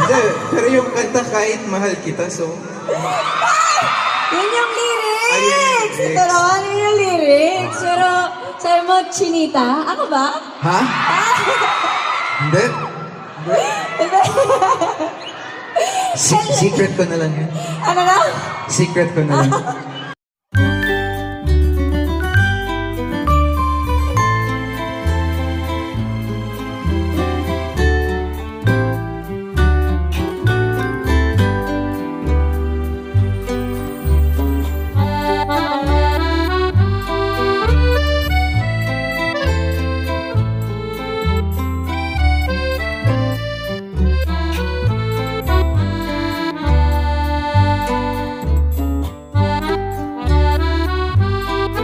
Hindi, pero yung kanta kahit mahal kita, so... Yun yung lyrics! Ay, yun yung lyrics. Ito naman yun yung lyrics. Pero sabi mo, Chinita? Ako ba? Ha? Hindi. Secret ko na lang yun. Ano na? Secret ko na lang.